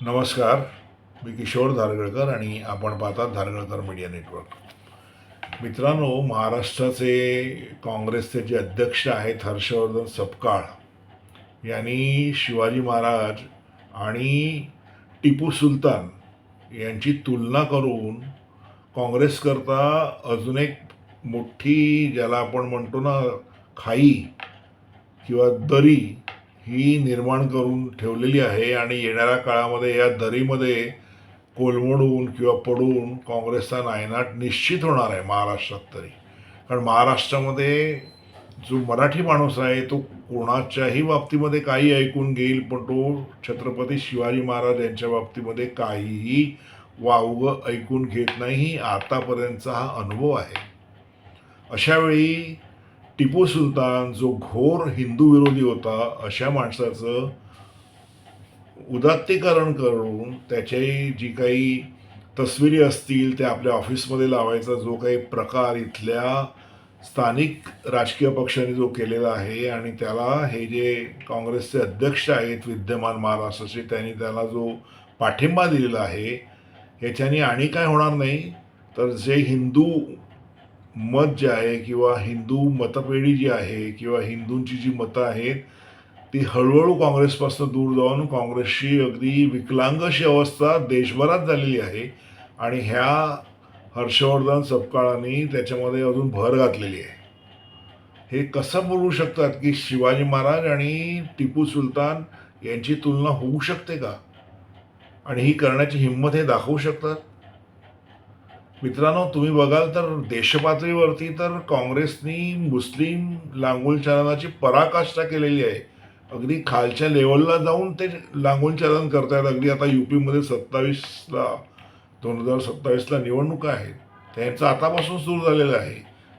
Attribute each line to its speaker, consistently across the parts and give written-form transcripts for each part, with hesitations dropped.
Speaker 1: नमस्कार. मी किशोर धारगळकर आणि आपण पाहतात धारगळकर मीडिया नेटवर्क. मित्रांनो, महाराष्ट्राचे काँग्रेसचे जे अध्यक्ष आहेत हर्षवर्धन सपकाळ यांनी शिवाजी महाराज आणि टिपू सुलतान यांची तुलना करून काँग्रेसकरता अजून एक मोठी, ज्याला आपण म्हणतो ना, खाई किंवा दरी ही निर्माण करून ठेवलेली आहे आणि येणाऱ्या काळामध्ये या दरीमध्ये कोलमडून किंवा पडून काँग्रेसचा नायनाट निश्चित होणार आहे महाराष्ट्रात तरी. कारण महाराष्ट्रामध्ये जो मराठी माणूस आहे तो कोणाच्याही बाबतीमध्ये काही ऐकून घेईल, पण तो छत्रपती शिवाजी महाराज यांच्या बाबतीमध्ये काहीही वावगं ऐकून घेत नाही. ही आतापर्यंतचा हा अनुभव आहे. अशावेळी टिपू सुलतान जो घोर हिंदू विरोधी होता, अशा माणसाचं उदात्तीकरण करून त्याची जी काही तस्विरी असतील त्या आपल्या ऑफिसमध्ये लावायचा जो काही प्रकार इथल्या स्थानिक राजकीय पक्षांनी जो केलेला आहे आणि त्याला हे जे काँग्रेसचे अध्यक्ष आहेत विद्यमान महाराष्ट्राचे, त्यांनी त्याला जो पाठिंबा दिलेला आहे, याच्याने आणि काय होणार नाही तर जे हिंदू मत जे आहे किंवा हिंदू मतपेढी जी आहे किंवा हिंदूंची जी मतं आहेत ती हळूहळू काँग्रेसपासून दूर जाऊन काँग्रेसची अगदी विकलांग अशी अवस्था देशभरात झालेली आहे. आणि ह्या हर्षवर्धन सपकाळांनी त्याच्यामध्ये अजून भर घातलेली आहे. हे कसं बोलू शकतात की शिवाजी महाराज आणि टिपू सुलतान यांची तुलना होऊ शकते का? आणि ही करण्याची हिंमत हे दाखवू शकतात. मित्रांनो, तुम्ही बघाल तर देशपातळीवरती तर काँग्रेसनी मुस्लिम लांगुल चालनाची पराकाष्ठा केलेली आहे. अगदी खालच्या लेवलला जाऊन ते लांगुल चालन करतायत. अगदी आता यूपीमध्ये 2027ला निवडणुका आहेत, त्यांचं आतापासून सुरू झालेलं आहे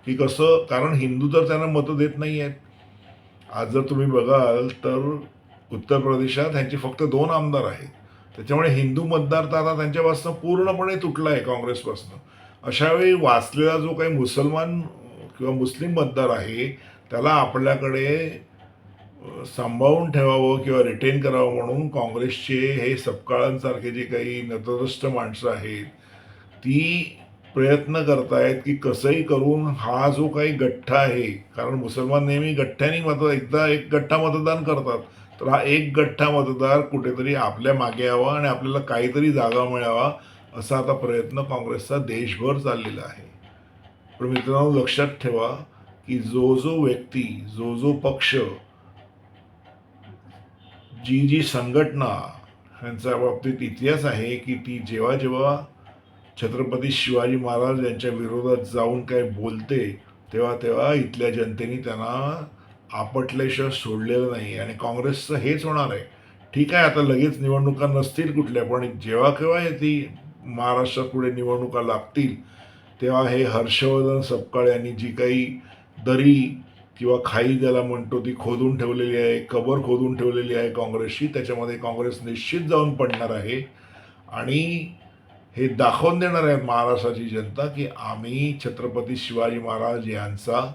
Speaker 1: की कसं, कारण हिंदू तर त्यांना मतं देत नाही आहेत. आज जर तुम्ही बघाल तर उत्तर प्रदेशात ह्यांचे फक्त 2 आमदार आहेत. त्याच्यामुळे हिंदू मतदार तर आता त्यांच्यापासून पूर्णपणे तुटला आहे काँग्रेसपासून. अशावेळी वाचलेला जो काही मुसलमान किंवा मुस्लिम मतदार आहे त्याला आपल्याकडे सांभाळून ठेवावं किंवा रिटेन करावं म्हणून काँग्रेसचे हे सपकाळांसारखे जे काही नतद्रष्ट माणसं आहेत ती प्रयत्न करतायत की कसंही करून हा जो काही गठ्ठा आहे, कारण मुसलमान नेहमी गठ्ठ्याने एकदा एक गठ्ठा मतदान करतात, तर हा एक गठ्ठा मतदार कुठेतरी आपल्या मागे यावा आणि आपल्याला काहीतरी जागा मिळावा असा आता प्रयत्न काँग्रेसचा देशभर चाललेला आहे. पण मित्रांनो, लक्षात ठेवा की जो जो व्यक्ती, जो जो पक्ष, जी जी संघटना ह्यांच्या बाबतीत इतिहास आहे की ती जेव्हा जेव्हा छत्रपती शिवाजी महाराज यांच्या विरोधात जाऊन काय बोलते तेव्हा तेव्हा इथल्या जनतेने त्यांना आपटल्याशिवाय सोडलेलं नाही. आणि काँग्रेसचं हेच होणार आहे. ठीक आहे, आता लगेच निवडणुका नसतील कुठल्या, पण जेव्हा केव्हा ती महाराष्ट्रात पुढे निवडणुका लागतील तेव्हा हे हर्षवर्धन सपकाळ यांनी जी काही दरी किंवा खाई ज्याला म्हणतो ती खोदून ठेवलेली आहे, कबर खोदून ठेवलेली आहे काँग्रेसची, त्याच्यामध्ये काँग्रेस निश्चित जाऊन पडणार आहे. आणि हे दाखवून देणार आहे महाराष्ट्राची जनता की आम्ही छत्रपती शिवाजी महाराज यांचा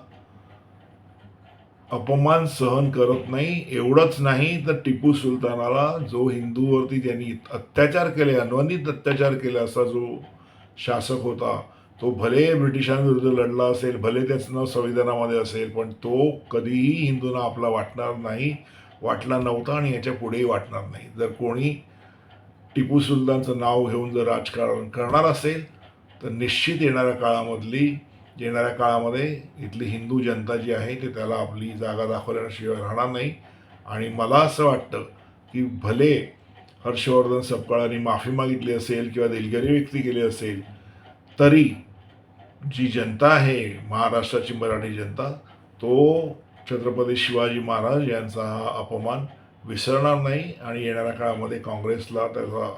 Speaker 1: अपमान सहन करत नाही. एवढंच नाही तर टिपू सुलतानाला, जो हिंदूवरती त्यांनी अत्याचार केले, अनवंदित अत्याचार केले असा जो शासक होता, तो भले ब्रिटिशांविरुद्ध लढला असेल, भले त्याचं नाव संविधानामध्ये असेल, पण तो कधीही हिंदूंना आपला वाटणार नाही, वाटला नव्हता आणि याच्या पुढेही वाटणार नाही. जर कोणी टिपू सुलतानचं नाव घेऊन जर राजकारण करणार असेल तर निश्चित येणाऱ्या काळामध्ये इथली हिंदू जनता जी आहे ते त्याला आपली जागा दाखवल्याशिवाय राहणार नाही. आणि मला असं वाटतं की भले हर्षवर्धन सपकाळांनी माफी मागितली असेल किंवा दिलगिरी व्यक्त केली असेल, तरी जी जनता आहे महाराष्ट्राची मराठी जनता, तो छत्रपती शिवाजी महाराज यांचा हा अपमान विसरणार नाही. आणि येणाऱ्या काळामध्ये काँग्रेसला त्याचा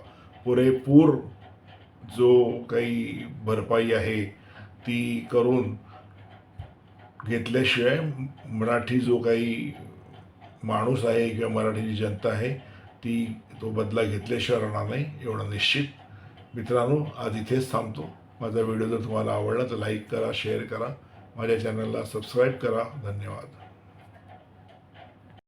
Speaker 1: पुरेपूर जो काही भरपाई आहे ती करून घेतल्याशिवाय मराठी जो काही माणूस आहे किंवा मराठीची जनता आहे ती तो बदला घेतल्याशिवाय राहणार नाही, एवढं निश्चित. मित्रांनो, आज इथेच थांबतो. माझा व्हिडिओ जर तुम्हाला आवडला तर लाईक करा, शेअर करा, माझ्या चॅनलला सबस्क्राईब करा. धन्यवाद.